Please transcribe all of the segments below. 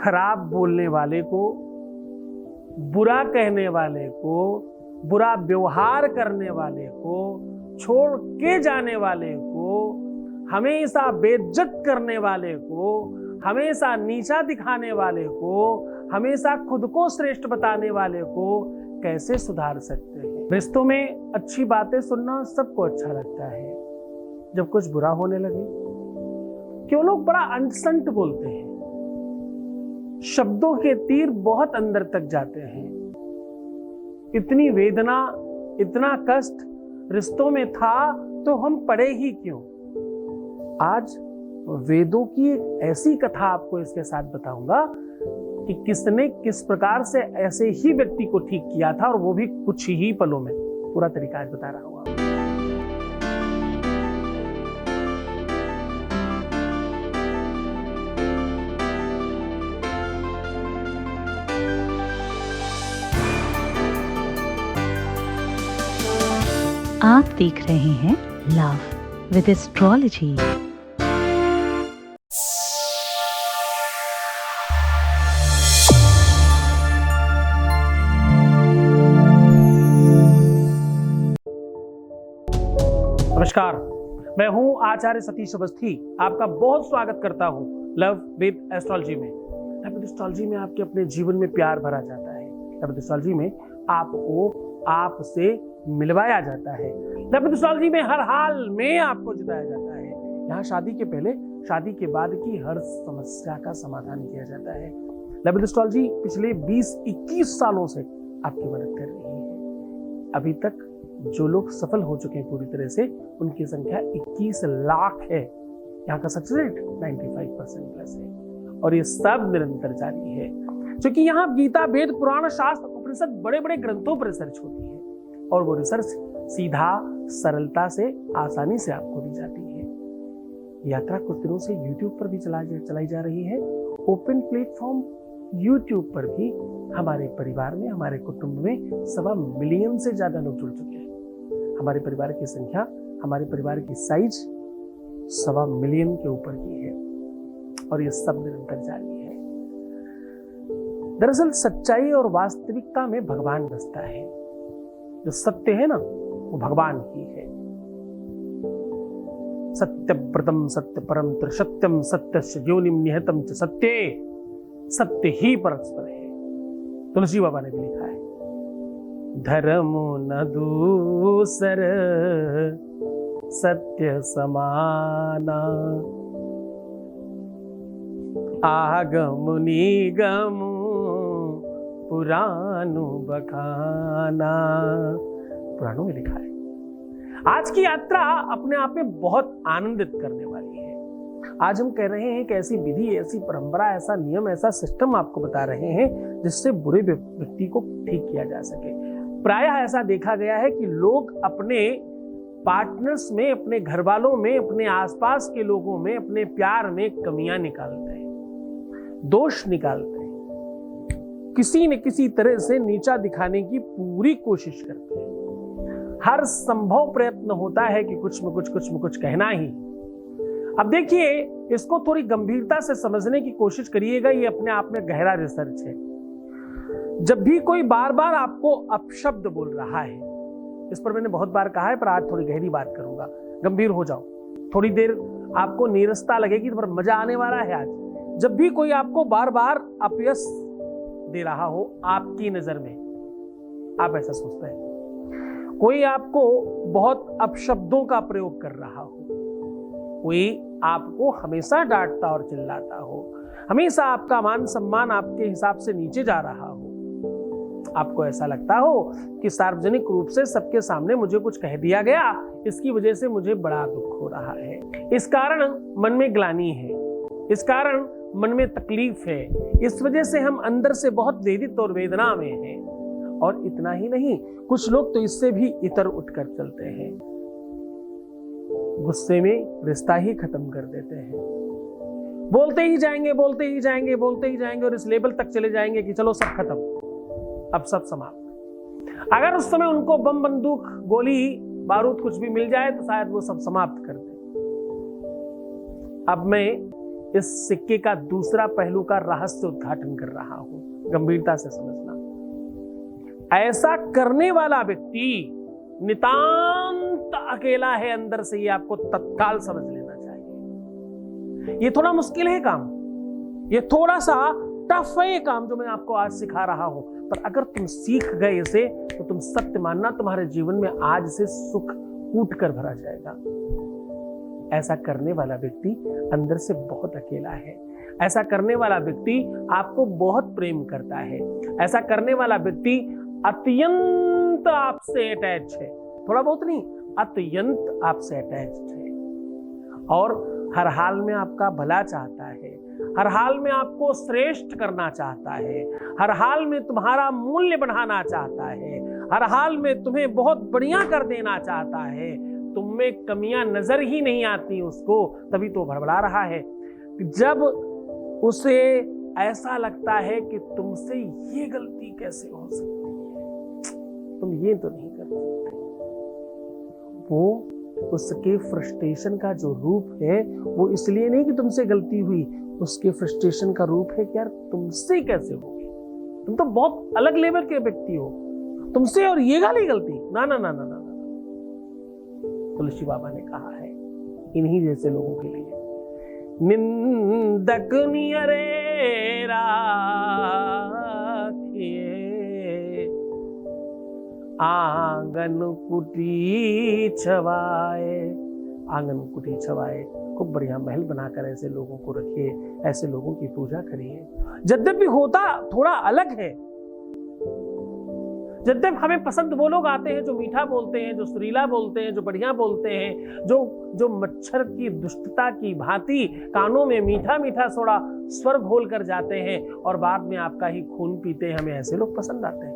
खराब बोलने वाले को, बुरा कहने वाले को, बुरा व्यवहार करने वाले को, छोड़ के जाने वाले को, हमेशा बेइज्जत करने वाले को, हमेशा नीचा दिखाने वाले को, हमेशा खुद को श्रेष्ठ बताने वाले को कैसे सुधार सकते हैं। रिश्तों में अच्छी बातें सुनना सबको अच्छा लगता है। जब कुछ बुरा होने लगे क्यों लोग बड़ा अनसंट बोलते हैं, शब्दों के तीर बहुत अंदर तक जाते हैं। इतनी वेदना, इतना कष्ट रिश्तों में था तो हम पढ़े ही क्यों। आज वेदों की एक ऐसी कथा आपको इसके साथ बताऊंगा कि किसने किस प्रकार से ऐसे ही व्यक्ति को ठीक किया था, और वो भी कुछ ही पलों में। पूरा तरीका आज बता रहा हूं। आप देख रहे हैं लव विद एस्ट्रोलॉजी। नमस्कार, मैं हूं आचार्य सतीश अवस्थी। आपका बहुत स्वागत करता हूं लव विद एस्ट्रोलॉजी में। लव विद एस्ट्रोलॉजी में आपके अपने जीवन में प्यार भरा जाता है। लव विद एस्ट्रोलॉजी में आपको आपसे मिलवाया जाता है। लव विद एस्ट्रोलॉजी में हर हाल में आपको जिताया जाता है। यहाँ शादी के पहले, शादी के बाद की हर समस्या का समाधान किया जाता है। लव विद एस्ट्रोलॉजी पिछले 20-21 सालों से आपकी मदद कर रही है। अभी तक जो लोग सफल हो चुके हैं पूरी तरह से, उनकी संख्या 21 लाख है। यहाँ का सक्सेस रेट 95% प्लस है, और ये सब निरंतर जारी है। क्योंकि यहाँ गीता, वेद, पुराण, शास्त्र, उपनिषद, बड़े बड़े ग्रंथों पर रिसर्च होती है, और वो रिसर्च सीधा, सरलता से, आसानी से आपको दी जाती है। यात्रा कुछ दिनों से YouTube पर भी चलाई जा रही है। ओपन प्लेटफॉर्म YouTube पर भी हमारे परिवार में, हमारे कुटुंब में 1.25 मिलियन से ज्यादा लोग जुड़ चुके हैं। हमारे परिवार की संख्या, हमारे परिवार की साइज 1.25 मिलियन के ऊपर की है, और ये सब निरंतर जारी है। दरअसल सच्चाई और वास्तविकता में भगवान बसता है। जो सत्य है ना, वो भगवान ही है। सत्यव्रतम सत्य परम त्रिसत्यम सत्यस्य योनिम निहतम च सत्ये, सत्य ही परस्पर है। तुलसी बाबा ने भी लिखा है, धर्म न दूसर सत्य समाना, आगम निगम पुराणु बखाना। पुराणों में लिखा है। आज की यात्रा अपने आप में बहुत आनंदित करने वाली है। आज हम कह रहे हैं कि ऐसी विधि, ऐसी परंपरा, ऐसा नियम, ऐसा सिस्टम आपको बता रहे हैं जिससे बुरे व्यक्ति को ठीक किया जा सके। प्रायः ऐसा देखा गया है कि लोग अपने पार्टनर्स में, अपने घर वालों में, अपने आसपास के लोगों में, अपने प्यार में कमियां निकालते हैं, दोष निकालते हैं, किसी न किसी तरह से नीचा दिखाने की पूरी कोशिश करते हैं। हर संभव प्रयत्न होता है कि कुछ न कुछ कहना ही। अब देखिए, इसको थोड़ी गंभीरता से समझने की कोशिश करिएगा। ये अपने आप में गहरा रिसर्च है। जब भी कोई बार बार आपको अपशब्द बोल रहा है, इस पर मैंने बहुत बार कहा है, पर आज थोड़ी गहरी बात करूंगा। गंभीर हो जाओ, थोड़ी देर आपको नीरसता लगेगी, पर मजा आने वाला है आज। जब भी कोई आपको बार बार अपयश दे रहा हो आपकी नजर में, आप ऐसा सोचते हैं, कोई आपको बहुत अपशब्दों का प्रयोग कर रहा हो, कोई आपको हमेशा डांटता और चिल्लाता हो, हमेशा आपका मान सम्मान आपके हिसाब से नीचे जा रहा हो, आपको ऐसा लगता हो कि सार्वजनिक रूप से सबके सामने मुझे कुछ कह दिया गया, इसकी वजह से मुझे बड़ा दुख हो रहा है, इस कारण मन में ग्लानि है, इस कारण मन में तकलीफ है, इस वजह से हम अंदर से बहुत वेदित और वेदना में हैं। और इतना ही नहीं, कुछ लोग तो इससे भी इतर उठकर चलते हैं, गुस्से में रिश्ता ही खत्म कर देते हैं, बोलते ही जाएंगे, बोलते ही जाएंगे, बोलते ही जाएंगे, और इस लेवल तक चले जाएंगे कि चलो सब खत्म, अब सब समाप्त। अगर उस समय उनको बम, बंदूक, गोली, बारूद कुछ भी मिल जाए तो शायद वो सब समाप्त कर दे। अब मैं इस सिक्के का दूसरा पहलू का रहस्य उद्घाटन कर रहा हूं, गंभीरता से समझना। ऐसा करने वाला व्यक्ति नितांत अकेला है अंदर से, ये आपको तत्काल समझ लेना चाहिए। ये थोड़ा मुश्किल है काम, ये थोड़ा सा टफ है ये काम जो मैं आपको आज सिखा रहा हूं, पर अगर तुम सीख गए इसे तो तुम सत्य मानना, तुम्हारे जीवन में आज से सुख कूट कर भरा जाएगा। ऐसा करने वाला व्यक्ति अंदर से बहुत अकेला है। ऐसा करने वाला व्यक्ति आपको बहुत प्रेम करता है। ऐसा करने वाला व्यक्ति अत्यंत आपसे अटैच है, थोड़ा बहुत नहीं, अत्यंत आपसे अटैच्ड है और हर हाल में आपका भला चाहता है, हर हाल में आपको श्रेष्ठ करना चाहता है, हर हाल में तुम्हारा मूल्य बढ़ाना चाहता है, हर हाल में तुम्हें बहुत बढ़िया कर देना चाहता है। तुम में कमियां नजर ही नहीं आती उसको, तभी तो भड़बड़ा रहा है। जब उसे ऐसा लगता है कि तुमसे ये गलती कैसे हो सकती है, तुम ये तो नहीं कर सकते, वो उसके फ्रस्ट्रेशन का जो रूप है वो इसलिए नहीं कि तुमसे गलती हुई, उसके फ्रस्ट्रेशन का रूप है कि यार तुमसे कैसे होगी, तुम तो बहुत अलग लेवल के व्यक्ति हो, तुमसे और ये गाली गलती, ना ना ना ना ना। तुलसी बाबा ने कहा है इन्हीं जैसे लोगों के लिए, निंदक नियरे राखिए, आंगन कुटी छवाए, आंगन कुटी छवाए, खूब बढ़िया महल बनाकर ऐसे लोगों को रखिए, ऐसे लोगों की पूजा करिए। यद्यपि होता थोड़ा अलग है, जब हमें पसंद वो लोग आते हैं जो मीठा बोलते हैं, जो सुरीला बोलते हैं, जो बढ़िया बोलते हैं, जो मच्छर की दुष्टता की भांति कानों में मीठा मीठा सोड़ा स्वर घोल कर जाते हैं और बाद में आपका ही खून पीते हैं, हमें ऐसे लोग पसंद आते हैं।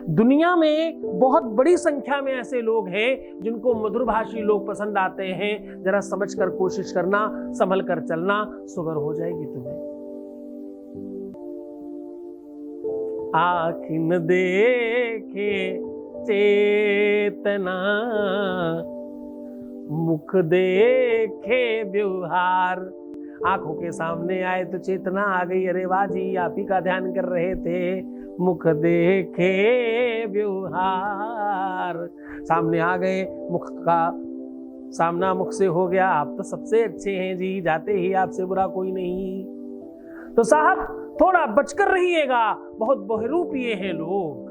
दुनिया में बहुत बड़ी संख्या में ऐसे लोग हैं जिनको मधुरभाषी लोग पसंद आते हैं। जरा समझ कर कोशिश करना, संभल कर चलना, सुगर हो जाएगी तुम्हें। आँख न देखे चेतना, मुख देखे व्यवहार। आंखों के सामने आए तो चेतना आ गई, अरे वाह जी आप ही का ध्यान कर रहे थे। मुख देखे व्यवहार, सामने आ गए, मुख का सामना मुख से हो गया, आप तो सबसे अच्छे हैं जी, जाते ही आपसे बुरा कोई नहीं। तो साहब थोड़ा बचकर रहिएगा, बहुत बहुरूपिये हैं लोग।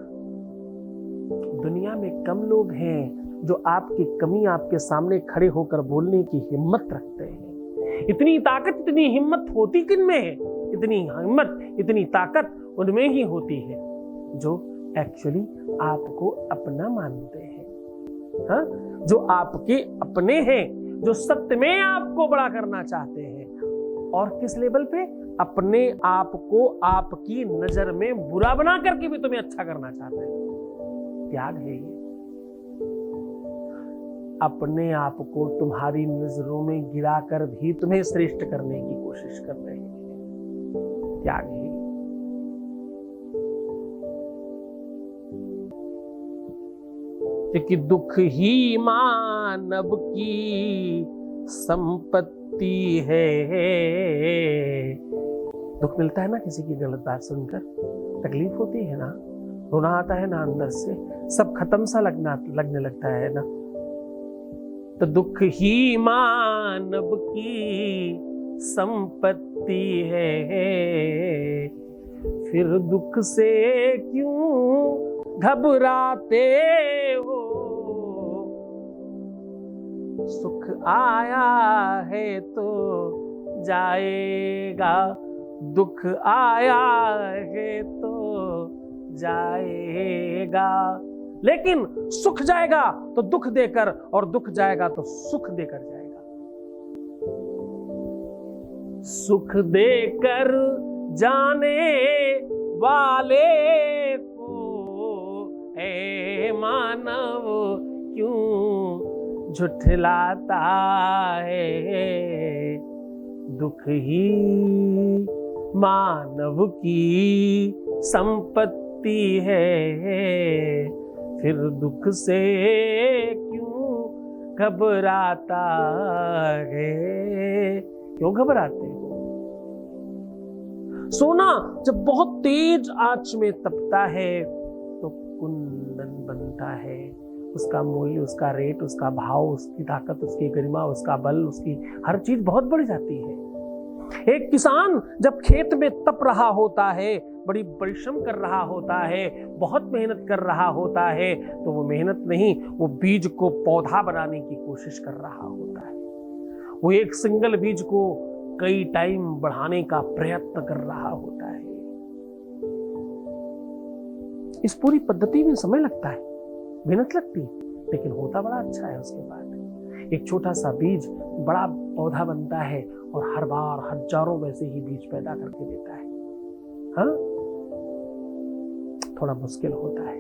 दुनिया में कम लोग हैं जो आपकी कमी आपके सामने खड़े होकर बोलने की हिम्मत रखते हैं। इतनी ताकत, इतनी हिम्मत होती किन में है? इतनी हिम्मत, इतनी ताकत उनमें ही होती है जो एक्चुअली आपको अपना मानते हैं, हाँ? जो आपके अपने हैं, जो सत्य में आपको बड़ा करना चाहते हैं। और किस लेवल पे? अपने आप को आपकी नजर में बुरा बना करके भी तुम्हें अच्छा करना चाहते हैं। त्याग है ये। अपने आप को तुम्हारी नजरों में गिराकर भी तुम्हें श्रेष्ठ करने की कोशिश कर रहे हैं। त्याग है कि दुख ही मानव की संपत्ति है। दुख मिलता है ना किसी की गलत बात सुनकर, तकलीफ होती है ना, रोना आता है ना अंदर से, सब खत्म सा लगने लगता है ना। तो दुख ही मानव की संपत्ति है, फिर दुख से क्यों घबराते हो। सुख आया है तो जाएगा, दुख आया है तो जाएगा। लेकिन सुख जाएगा तो दुख देकर, और दुख जाएगा तो सुख देकर जाएगा। सुख देकर जाने वाले को ऐ मानव क्यों झुठलाता है। दुख ही मानव की संपत्ति है, फिर दुख से क्यों घबराता है। क्यों घबराते हो? सोना जब बहुत तेज आंच में तपता है तो कुंदन बनता है। उसका मूल्य, उसका रेट, उसका भाव, उसकी ताकत, उसकी गरिमा, उसका बल, उसकी हर चीज बहुत बढ़ जाती है। एक किसान जब खेत में तप रहा होता है, बड़ी परिश्रम कर रहा होता है, बहुत मेहनत कर रहा होता है, तो वो मेहनत नहीं, वो बीज को पौधा बनाने की कोशिश कर रहा होता है। वो एक सिंगल बीज को कई टाइम बढ़ाने का प्रयत्न कर रहा होता है। इस पूरी पद्धति में समय लगता है, मेहनत लगती है, लेकिन होता बड़ा अच्छा है। उसके बाद एक छोटा सा बीज बड़ा पौधा बनता है और हर बार हजारों वैसे ही बीज पैदा करके देता है। हाँ, थोड़ा मुश्किल होता है।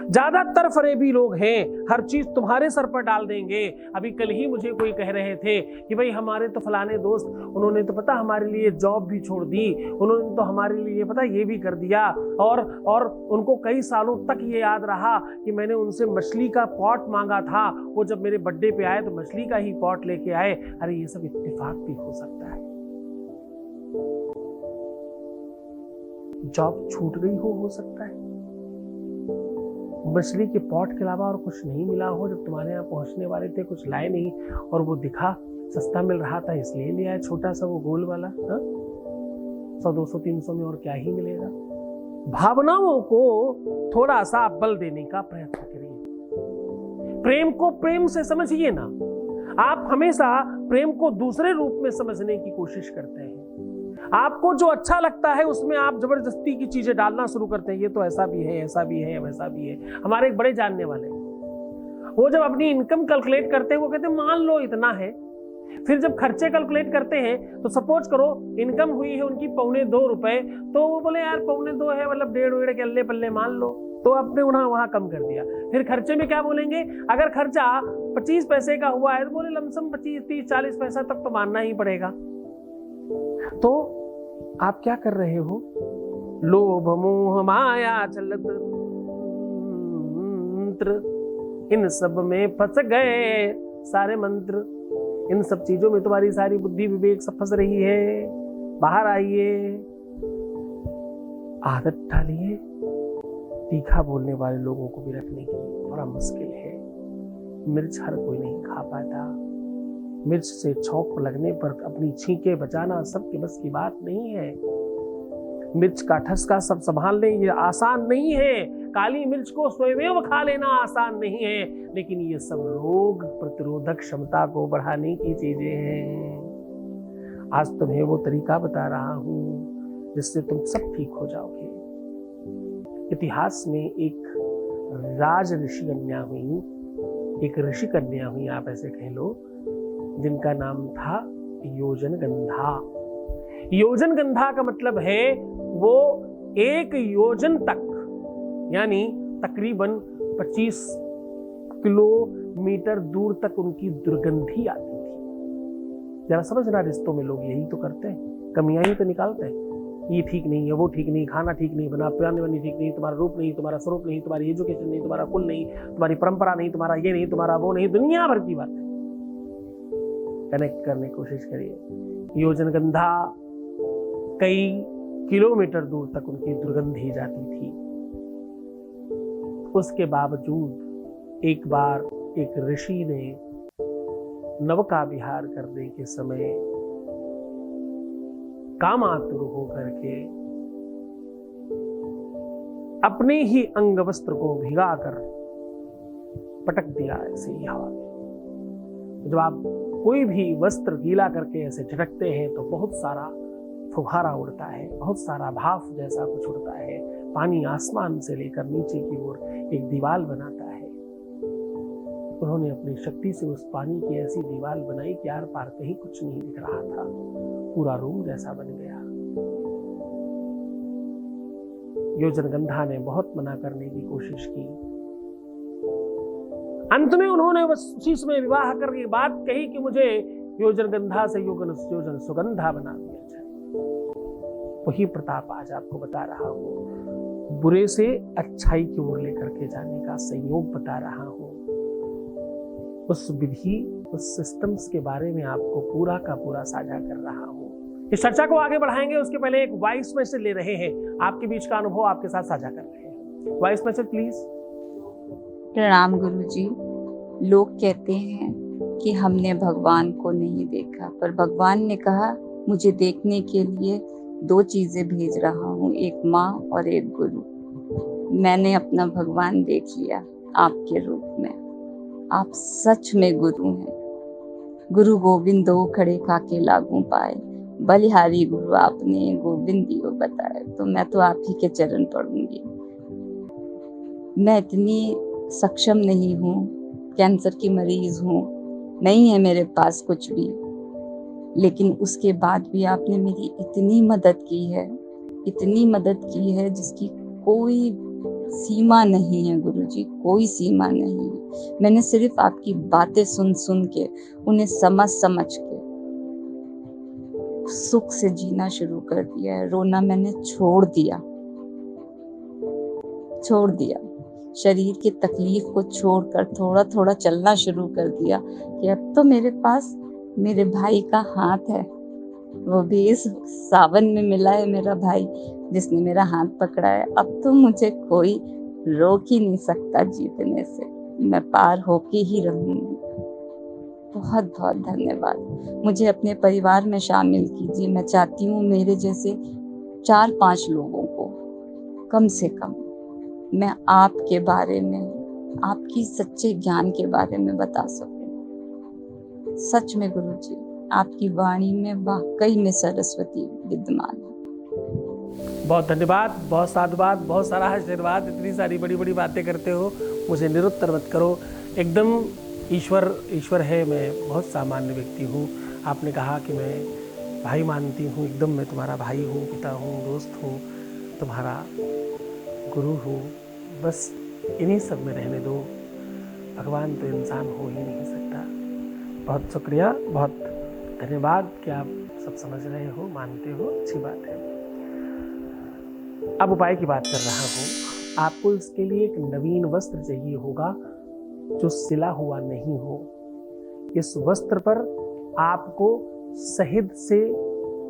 ज्यादातर फरेबी लोग हैं, हर चीज तुम्हारे सर पर डाल देंगे। अभी कल ही मुझे कोई कह रहे थे कि भाई हमारे तो फलाने दोस्त, उन्होंने तो पता हमारे लिए जॉब भी छोड़ दी, उन्होंने तो हमारे लिए पता ये भी कर दिया, और उनको कई सालों तक ये याद रहा कि मैंने उनसे मछली का पॉट मांगा था, वो जब मेरे बर्थडे पे आए तो मछली का ही पॉट लेके आए। अरे ये सब इत्तेफाक भी हो सकता है। जॉब छूट गई हो सकता है, मछली के पॉट के अलावा और कुछ नहीं मिला हो। जब तुम्हारे यहाँ पहुंचने वाले थे कुछ लाए नहीं, और वो दिखा सस्ता मिल रहा था इसलिए ले आए, छोटा सा वो गोल वाला। 100, 200, 300 में और क्या ही मिलेगा। भावनाओं को थोड़ा सा बल देने का प्रयत्न करिए। प्रेम को प्रेम से समझिए ना। आप हमेशा प्रेम को दूसरे रूप में समझने की कोशिश करते हैं। आपको जो अच्छा लगता है उसमें आप जबरदस्ती की चीजें डालना शुरू करते हैं। ये तो ऐसा भी है, ऐसा भी है, वैसा भी है। हमारे एक बड़े जानने वाले, वो जब अपनी इनकम कैलकुलेट करते हैं, वो कहते हैं मान लो इतना है। फिर जब खर्चे कैलकुलेट करते हैं तो सपोज करो इनकम हुई है उनकी 2.25 रुपए, तो वो बोले यार 2.25 है, मतलब 1.5 के अल्ले पल्ले मान लो, तो आपने वहां कम कर दिया। फिर खर्चे में क्या बोलेंगे, अगर खर्चा 25 पैसे का हुआ है तो बोले लमसम 25, 30, 40 पैसा तक तो मानना ही पड़ेगा। तो आप क्या कर रहे हो, लोभ मोह माया चलत मंत्र, इन सब में फंस गए सारे मंत्र। इन सब चीजों में तुम्हारी सारी बुद्धि विवेक सब फंस रही है। बाहर आइए, आदत डालिए। तीखा बोलने वाले लोगों को भी रखने की बड़ा मुश्किल है। मिर्च हर कोई नहीं खा पाता। मिर्च से छौंक लगने पर अपनी छींके बचाना सबके बस की बात नहीं है। मिर्च का ठसका सब संभालने ये आसान नहीं है। काली मिर्च को स्वयं खा लेना आसान नहीं है, लेकिन ये सब रोग प्रतिरोधक क्षमता को बढ़ाने की चीजें हैं। आज तुम्हें वो तरीका बता रहा हूं जिससे तुम सब ठीक हो जाओगे। इतिहास में एक राज ऋषि कन्या हुई, एक ऋषि कन्या हुई, आप ऐसे कह लो, जिनका नाम था योजनगंधा। योजनगंधा का मतलब है वो 1 योजन तक, यानी तकरीबन 25 किलोमीटर दूर तक उनकी दुर्गंधी आती थी। जरा समझना, रिश्तों में लोग यही तो करते हैं, कमियां ही तो निकालते हैं। ये ठीक नहीं है, वो ठीक नहीं, खाना ठीक नहीं बना, पियाने वाली ठीक नहीं, तुम्हारा रूप नहीं, तुम्हारा स्वरूप नहीं, तुम्हारी एजुकेशन नहीं, तुम्हारा कुल नहीं, तुम्हारी परंपरा नहीं, तुम्हारा ये नहीं, तुम्हारा वो नहीं, दुनिया भर की बातें कनेक्ट करने की कोशिश करिए। योजनगंधा कई किलोमीटर दूर तक उनकी दुर्गंधी जाती थी। उसके बावजूद एक बार एक ऋषि ने नवका विहार करने के समय कामातुर होकर के अपने ही अंग वस्त्र को भिगाकर पटक दिया ऐसे ही हवा में। जब आप कोई भी वस्त्र गीला करके ऐसे झटकते हैं तो बहुत सारा फुहारा उड़ता है, बहुत सारा भाप जैसा कुछ उड़ता है। पानी आसमान से लेकर नीचे की ओर एक दीवार बनाता है। उन्होंने अपनी शक्ति से उस पानी की ऐसी दीवार बनाई कि आर पार कहीं कुछ नहीं दिख रहा था, पूरा रूम जैसा बन गया। योजनगंधा ने बहुत मना करने की कोशिश की। अंत में उन्होंने बस उसी समय विवाह करके बात कही कि मुझे योजनगंधा से योजन सुगंधा बना दिया जाए। वही प्रताप आज आपको बता रहा हूं, बुरे से अच्छाई की ओर लेकर के जाने का संयोग बता रहा हूं। उस विधि, उस सिस्टम्स के बारे में आपको पूरा का पूरा साझा कर रहा हूं इस चर्चा को आगे बढ़ाएंगे उसके पहले एक वॉइस मैसेज ले रहे हैं, आपके बीच का अनुभव आपके साथ साझा कर रहे हैं। Voice message please. प्रणाम गुरुजी। लोग कहते हैं कि हमने भगवान को नहीं देखा, पर भगवान ने कहा मुझे देखने के लिए 2 चीजें भेज रहा हूँ, एक माँ और एक गुरु। मैंने अपना भगवान देख लिया आपके रूप में। आप सच में गुरु हैं। गुरु गोविंद दो खड़े खाके लागू पाए, बलिहारी गुरु आपने गोविंद दियो बताए। तो मैं तो आप ही के चरण पढ़ूंगी। मैं इतनी सक्षम नहीं हूँ, कैंसर की मरीज हूँ, नहीं है मेरे पास कुछ भी, लेकिन उसके बाद भी आपने मेरी इतनी मदद की है, इतनी मदद की है जिसकी कोई सीमा नहीं है गुरुजी, कोई सीमा नहीं है। मैंने सिर्फ आपकी बातें सुन सुन के, उन्हें समझ समझ के सुख से जीना शुरू कर दिया है। रोना मैंने छोड़ दिया। शरीर की तकलीफ को छोड़कर थोड़ा थोड़ा चलना शुरू कर दिया कि अब तो मेरे पास मेरे भाई का हाथ है। वो भी इस सावन में मिला है मेरा भाई, जिसने मेरा हाथ पकड़ा है। अब तो मुझे कोई रोक ही नहीं सकता जीतने से। मैं पार होके ही रहूंगी। बहुत बहुत धन्यवाद। मुझे अपने परिवार में शामिल कीजिए। मैं चाहती हूँ मेरे जैसे 4-5 लोगों को कम से कम मैं आपके बारे में, आपकी सच्चे ज्ञान के बारे में बता सकूं। सच में गुरुजी, आपकी वाणी में वाकई में सरस्वती विद्यमान है। बहुत धन्यवाद, बहुत साधुवाद, बहुत सारा आशीर्वाद। इतनी सारी बड़ी बड़ी बातें करते हो, मुझे निरुत्तर मत करो। एकदम ईश्वर है, मैं बहुत सामान्य व्यक्ति हूँ। आपने कहा कि मैं भाई मानती हूँ, एकदम मैं तुम्हारा भाई हूँ, पिता हूँ, दोस्त हूँ, तुम्हारा गुरु हूँ। बस इन्हीं सब में रहने दो। भगवान तो इंसान हो ही नहीं सकता। बहुत शुक्रिया, बहुत धन्यवाद कि आप सब समझ रहे हो, मानते हो, अच्छी बात है। अब उपाय की बात कर रहा हूँ। आपको इसके लिए एक नवीन वस्त्र चाहिए होगा जो सिला हुआ नहीं हो। इस वस्त्र पर आपको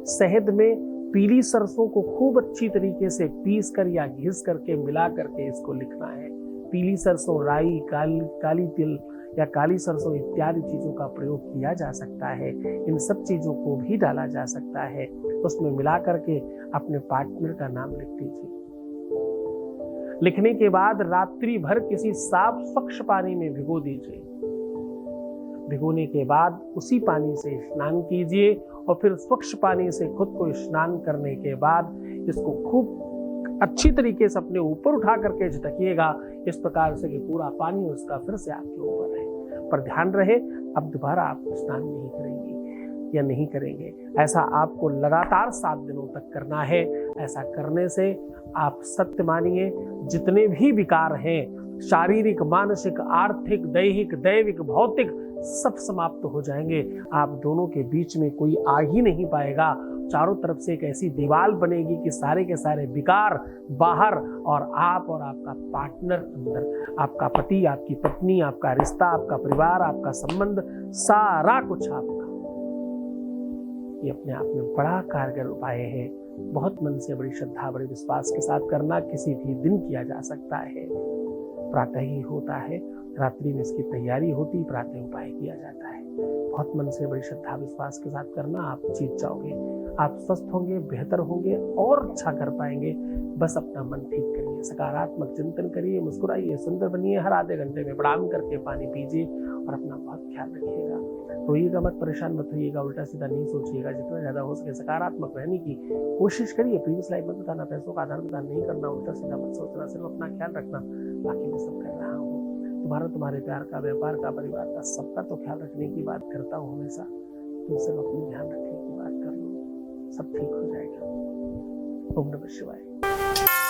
शहद में पीली सरसों को खूब अच्छी तरीके से पीस कर या घिस करके मिला करके इसको लिखना है। पीली सरसों, राई, काली तिल या काली सरसों इत्यादि चीजों का प्रयोग किया जा सकता है। इन सब चीजों को भी डाला जा सकता है। उसमें मिला करके अपने पार्टनर का नाम लिख दीजिए। लिखने के बाद रात्रि भर किसी साफ स्वच्छ पानी में भिगो दीजिए। भिगोने के बाद उसी पानी से स्नान कीजिए और फिर स्वच्छ पानी से खुद को स्नान करने के बाद इसको खूब अच्छी तरीके से अपने ऊपर उठा करके झटकिएगा, इस प्रकार से कि पूरा पानी उसका फिर से आपके ऊपर रहे। पर ध्यान रहे, अब दोबारा आप स्नान नहीं करेंगे या नहीं करेंगे। ऐसा आपको लगातार 7 दिनों तक करना है। ऐसा करने से आप सत्य मानिए, जितने भी विकार हैं, शारीरिक, मानसिक, आर्थिक, दैहिक, दैविक, भौतिक, सब समाप्त हो जाएंगे। आप दोनों के बीच में कोई आ ही नहीं पाएगा। चारों तरफ से एक ऐसी दीवार बनेगी कि सारे के सारे विकार बाहर और आप और आपका पार्टनर अंदर। आपका पति, आपकी पत्नी, आपका रिश्ता, आपका परिवार, आपका संबंध, सारा कुछ आपका। ये अपने आप में बड़ा कारगर उपाय है। बहुत मन से, बड़ी श्रद्धा, बड़े विश्वास के साथ करना। किसी भी दिन किया जा सकता है। प्रातः ही होता है, रात्रि में इसकी तैयारी होती, प्रातः उपाय किया जाता है। बहुत मन से, बड़ी श्रद्धा विश्वास के साथ करना। आप जीत जाओगे, आप स्वस्थ होंगे, बेहतर होंगे और अच्छा कर पाएंगे। बस अपना मन ठीक करिए, सकारात्मक चिंतन करिए, मुस्कुराइए, सुंदर बनिए। हर आधे घंटे में प्रणाम करके पानी पीजिए और अपना बहुत ख्याल रखिएगा। रोइएगा मत, परेशान मत होइएगा, उल्टा सीधा नहीं सोचिएगा। जितना ज्यादा हो सके सकारात्मक रहने की कोशिश करिए। प्रीवियस लाइफ मत बताना, पैसों का आदान प्रदान नहीं करना, उल्टा सीधा मत सोचना, सिर्फ अपना ख्याल रखना। बाकी मैं सब कर रहा हूँ। तुम्हारे प्यार का, व्यापार का, परिवार का, सबका तो ख्याल रखने की बात करता हूँ हमेशा। तुम सिर्फ अपनी ध्यान रखने की बात कर लो, सब ठीक हो जाएगा। ओम नमः शिवाय।